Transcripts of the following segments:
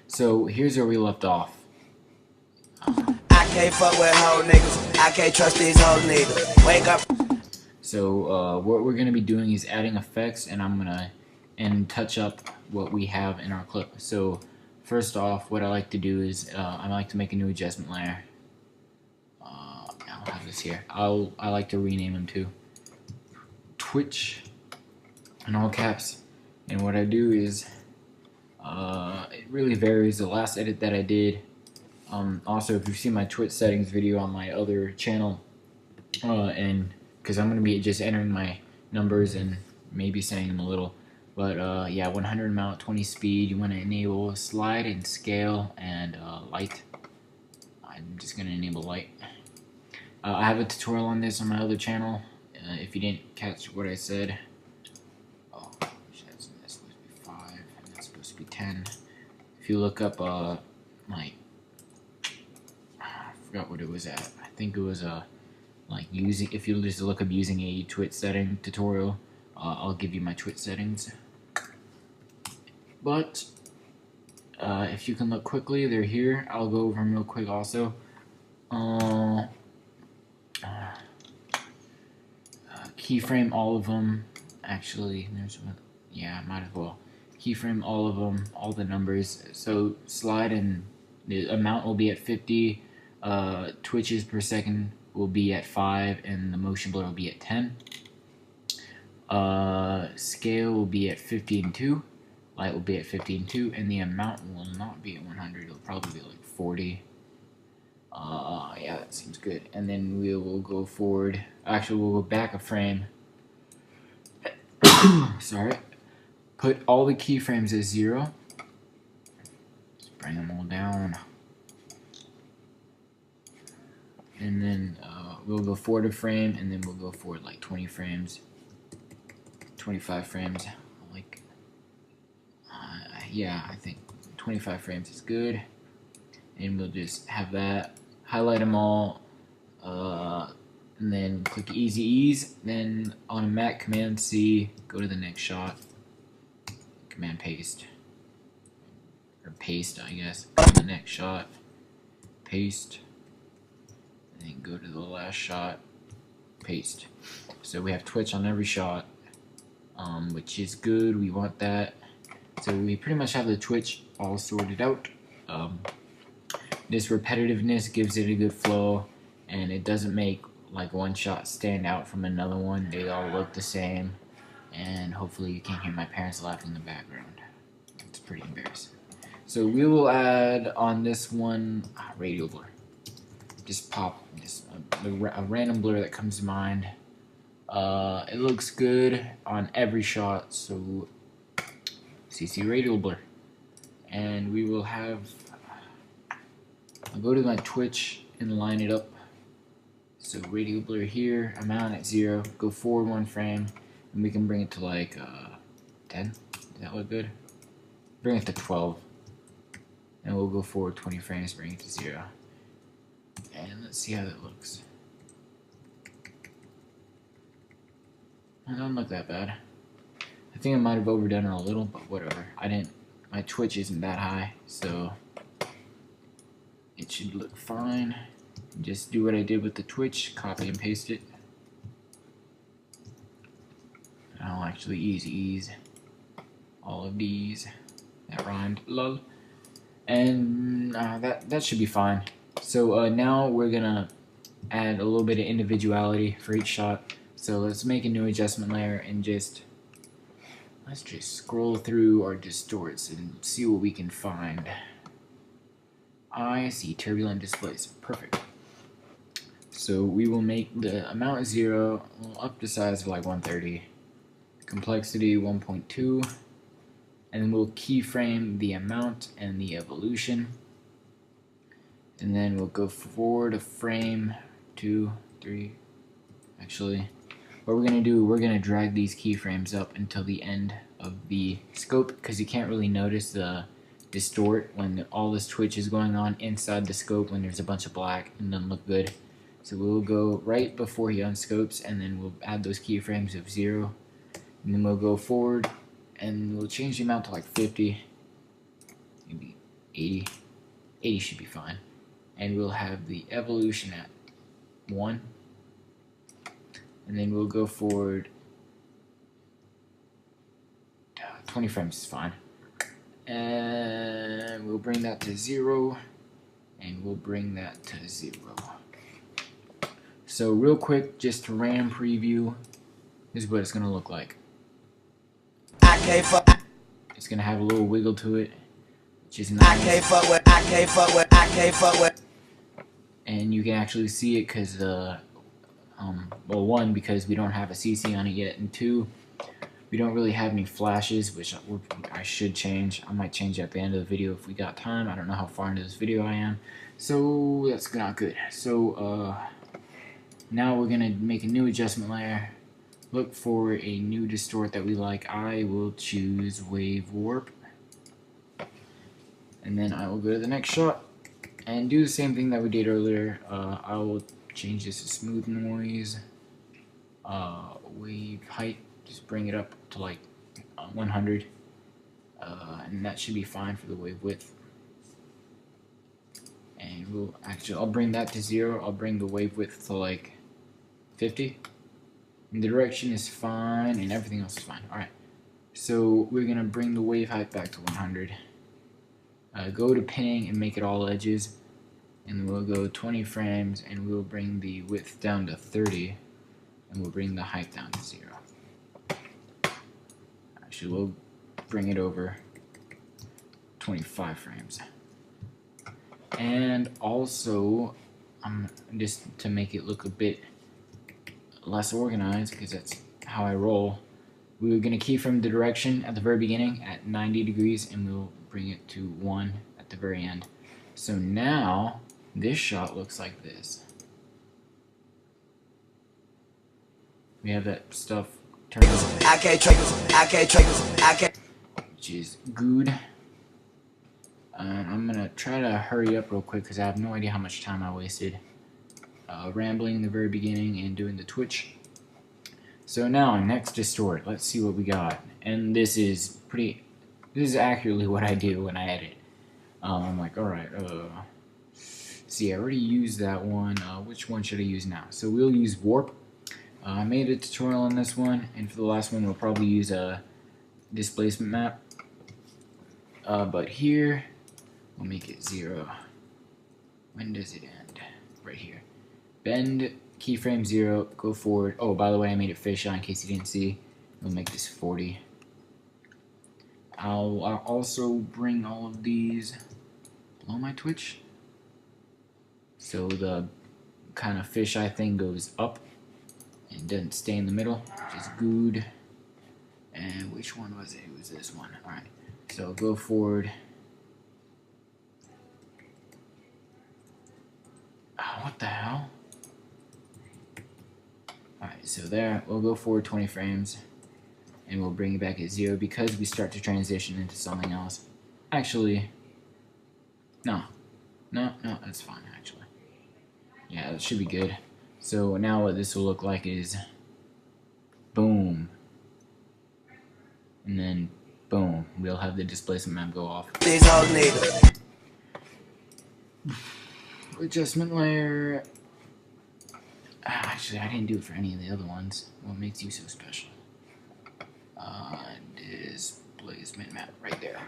So here's where we left off. I can't fuck with hoe niggas. I can't trust these hoe niggas. Wake up. So what we're gonna be doing is adding effects, and I'm gonna touch up what we have in our clip. So first off, what I like to do is I like to make a new adjustment layer. I'll have this here. I like to rename them to Twitch in all caps. And what I do is it really varies. The last edit that I did. Also, if you've seen my Twitch settings video on my other channel, and because I'm going to be just entering my numbers and maybe saying them a little, but yeah, 100 mount, 20 speed, you want to enable slide and scale and light. I'm just going to enable light. I have a tutorial on this on my other channel. If you didn't catch what I said, oh, that's supposed to be 5 and that's supposed to be 10. If you look up like, I forgot what it was at. I think it was like using, if you just look up using a Twitch setting tutorial, I'll give you my Twitch settings. But if you can look quickly, they're here. I'll go over them real quick also. Keyframe all of them. Actually, there's one. Yeah, might as well. Keyframe all of them, all the numbers. So slide and the amount will be at 50. Twitches per second will be at 5, and the motion blur will be at 10. Scale will be at 50 and 2. Light will be at 50 and 2, and the amount will not be at 100. It'll probably be like 40. Yeah, that seems good. And then we will go forward. Actually, we'll go back a frame. Sorry. Put all the keyframes as 0. Just bring them all down. And then we'll go forward a frame, and then we'll go forward like 20 frames, 25 frames. Like, yeah, I think 25 frames is good. And we'll just have that. Highlight them all, and then click Easy Ease. Then on a Mac, Command C, go to the next shot. Command Paste, or Paste, I guess. Go to the next shot, paste. And then go to the last shot, paste. So we have Twitch on every shot, which is good. We want that. So we pretty much have the Twitch all sorted out. This repetitiveness gives it a good flow, and it doesn't make like one shot stand out from another one. They all look the same, and hopefully you can't hear my parents laughing in the background. It's pretty embarrassing. So we will add on this one radial blur. Just pop a random blur that comes to mind. It looks good on every shot, so CC radial blur. And we will have, I'll go to my Twitch and line it up. So radial blur here, amount at 0, go forward 1 frame, and we can bring it to like 10. Does that look good? Bring it to 12. And we'll go forward 20 frames, bring it to 0. And let's see how that looks. It doesn't look that bad. I think I might have overdone it a little, but whatever. My Twitch isn't that high, so it should look fine. Just do what I did with the Twitch, copy and paste it. I'll actually ease all of these. That rhymed, lol. And that should be fine. So now we're gonna add a little bit of individuality for each shot. So let's make a new adjustment layer and let's just scroll through our distorts and see what we can find. I see turbulent displays. Perfect. So we will make the amount 0, we'll up the size to like 130, complexity 1.2, and then we'll keyframe the amount and the evolution. And then we'll go forward a frame, 2, 3. Actually, what we're going to do, we're going to drag these keyframes up until the end of the scope, because you can't really notice the distort when all this Twitch is going on inside the scope when there's a bunch of black and doesn't look good. So we'll go right before he unscopes, and then we'll add those keyframes of 0. And then we'll go forward, and we'll change the amount to like 50, maybe 80. 80 should be fine. And we'll have the evolution at 1. And then we'll go forward. 20 frames is fine. And we'll bring that to 0. And we'll bring that to 0. So real quick, just to RAM preview, this is what it's going to look like. It's going to have a little wiggle to it, which is nice. And you can actually see it because well, 1, because we don't have a CC on it yet, and 2, we don't really have any flashes, which I should change. I might change at the end of the video if we got time. I don't know how far into this video I am, so that's not good. So now we're gonna make a new adjustment layer. Look for a new distort that we like. I will choose Wave Warp, and then I will go to the next shot and do the same thing that we did earlier. I will change this to smooth noise, wave height, just bring it up to like 100, and that should be fine for the wave width. And I'll bring that to 0. I'll bring the wave width to like 50. And the direction is fine, and everything else is fine. Alright, so we're gonna bring the wave height back to 100. Go to pinning and make it all edges, and we'll go 20 frames, and we'll bring the width down to 30, and we'll bring the height down to 0. Actually, we'll bring it over 25 frames. And also, just to make it look a bit less organized, because that's how I roll, we were going to keyframe the direction at the very beginning at 90 degrees, and we'll bring it to 1 at the very end. So now this shot looks like this. We have that stuff turned on, which is good. I'm gonna try to hurry up real quick because I have no idea how much time I wasted rambling in the very beginning and doing the Twitch. So now, next distort. Let's see what we got. And this is accurately what I do when I edit. I'm like, alright, see, I already used that one. Which one should I use now? So we'll use Warp. I made a tutorial on this one, and for the last one we'll probably use a displacement map. But here, we'll make it 0. When does it end? Right here. Bend, keyframe 0, go forward. Oh, by the way, I made it fisheye in case you didn't see. We'll make this 40. I'll also bring all of these below my Twitch, so the kind of fisheye thing goes up and doesn't stay in the middle, which is good. And which one was it? It was this one. Alright, so go forward. Oh, what the hell? Alright, so there, we'll go forward 20 frames, and we'll bring it back at 0 because we start to transition into something else. Actually, no, that's fine, actually. Yeah, that should be good. So now what this will look like is boom, and then boom, we'll have the displacement map go off. Adjustment layer. Actually, I didn't do it for any of the other ones. What makes you so special? Displacement map right there.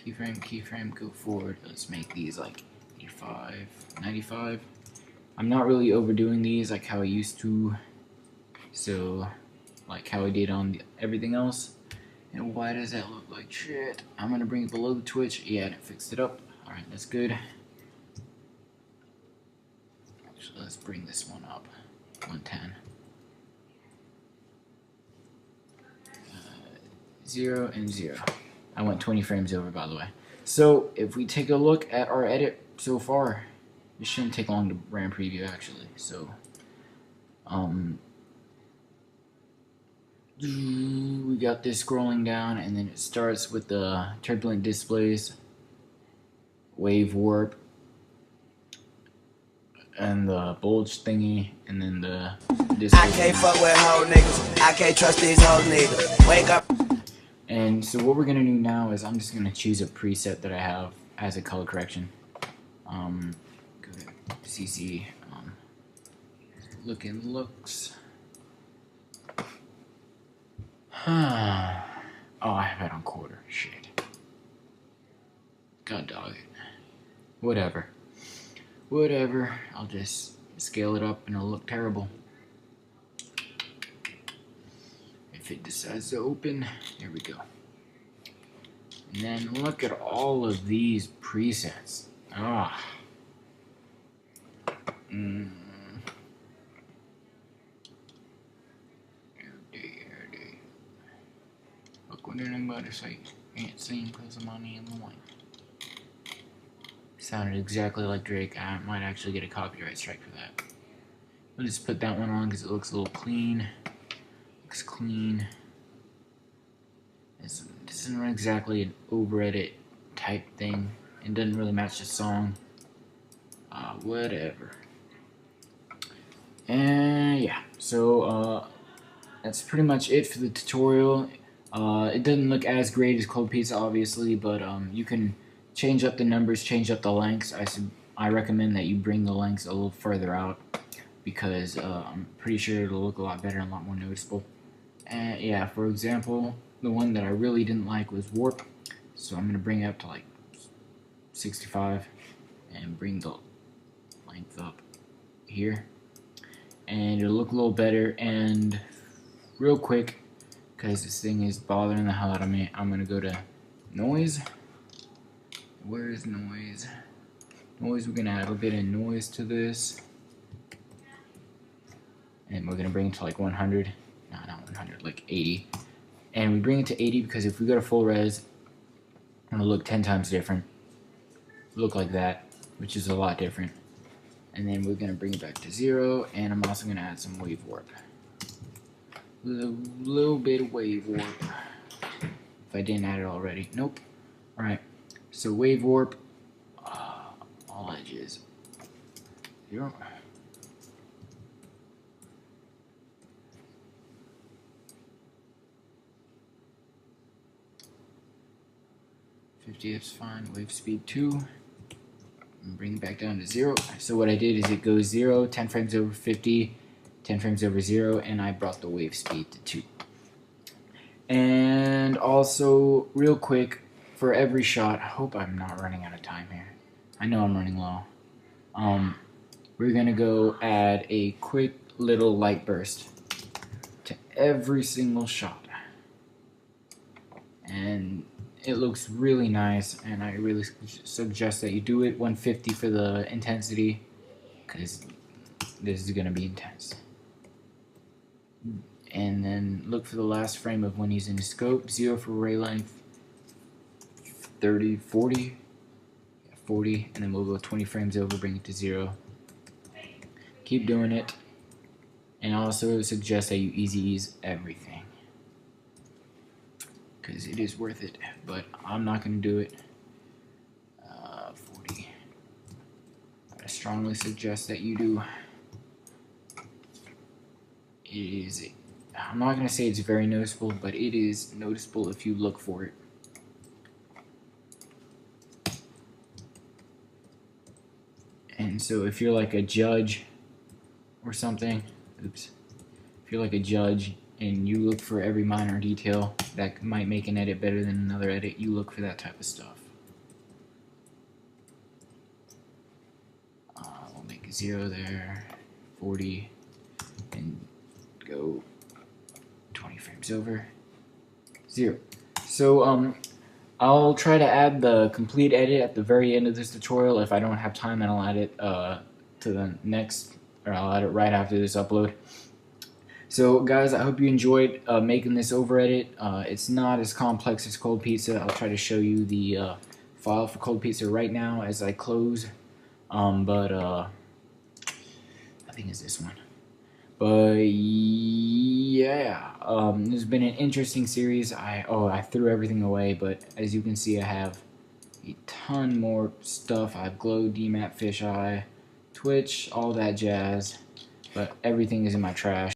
Keyframe, go forward. Let's make these like 85, 95. I'm not really overdoing these like how I used to. So, like how I did on everything else. And why does that look like shit? I'm gonna bring it below the Twitch. Yeah, and it fixed it up. Alright, that's good. Actually, let's bring this one up. 110. 0 and 0. I went 20 frames over, by the way. So, if we take a look at our edit so far, it shouldn't take long to RAM preview, actually. So, we got this scrolling down, and then it starts with the turbulent displays, wave warp, and the bulge thingy, and then the I can't fuck with hoe niggas. I can't trust these hoe niggas. Wake up. And so what we're gonna do now is I'm just gonna choose a preset that I have as a color correction. Go to CC, looks. Oh, I have it on quarter. Shit. God dog it. Whatever. I'll just scale it up and it'll look terrible. If it decides to open, here we go. And then look at all of these presets. Ah. Look what anybody say. Can't sing because of money in the line. Sounded exactly like Drake. I might actually get a copyright strike for that. I'll just put that one on because it looks a little clean. Looks clean. This isn't exactly an over-edit type thing. It doesn't really match the song. Whatever. And yeah, so that's pretty much it for the tutorial. It doesn't look as great as Cold Pizza, obviously, but you can change up the numbers, change up the lengths. I recommend that you bring the lengths a little further out because I'm pretty sure it'll look a lot better and a lot more noticeable. And yeah, for example, the one that I really didn't like was warp, so I'm gonna bring it up to like 65 and bring the length up here, and it'll look a little better. And real quick, because this thing is bothering the hell out of me, I'm gonna go to noise. Where is noise? Noise, we're gonna add a bit of noise to this, and we're gonna bring it to like 100. No, not 100, like 80. And we bring it to 80 because if we go to full res, it'll look 10 times different. Look like that, which is a lot different. And then we're gonna bring it back to 0, and I'm also gonna add some wave warp. A little bit of wave warp. If I didn't add it already. Nope. Alright, so wave warp, all edges. 0. 50, that's fine. Wave speed 2. And bring it back down to 0. So what I did is it goes 0, 10 frames over 50, 10 frames over 0, and I brought the wave speed to 2. And also, real quick, for every shot, I hope I'm not running out of time here. I know I'm running low. We're gonna go add a quick little light burst to every single shot. And it looks really nice, and I really suggest that you do it 150 for the intensity, because this is going to be intense. And then look for the last frame of when he's in the scope. 0 for ray length, 30, 40, 40, and then we'll go 20 frames over, bring it to 0. Keep doing it, and I also suggest that you easy ease everything, because it is worth it, but I'm not going to do it. 40. I strongly suggest that you do. It is, I'm not going to say it's very noticeable, but it is noticeable if you look for it. And so if you're like a judge or something, oops, if you're like a judge and you look for every minor detail that might make an edit better than another edit, you look for that type of stuff. We'll make a 0 there, 40, and go 20 frames over, 0. So I'll try to add the complete edit at the very end of this tutorial. If I don't have time, then I'll add it to the next, or I'll add it right after this upload. So guys, I hope you enjoyed making this over edit. It's not as complex as Cold Pizza. I'll try to show you the file for Cold Pizza right now as I close. I think it's this one. But yeah, this has been an interesting series. I threw everything away, but as you can see, I have a ton more stuff. I have glow, DMAP, fisheye, Twitch, all that jazz, but everything is in my trash.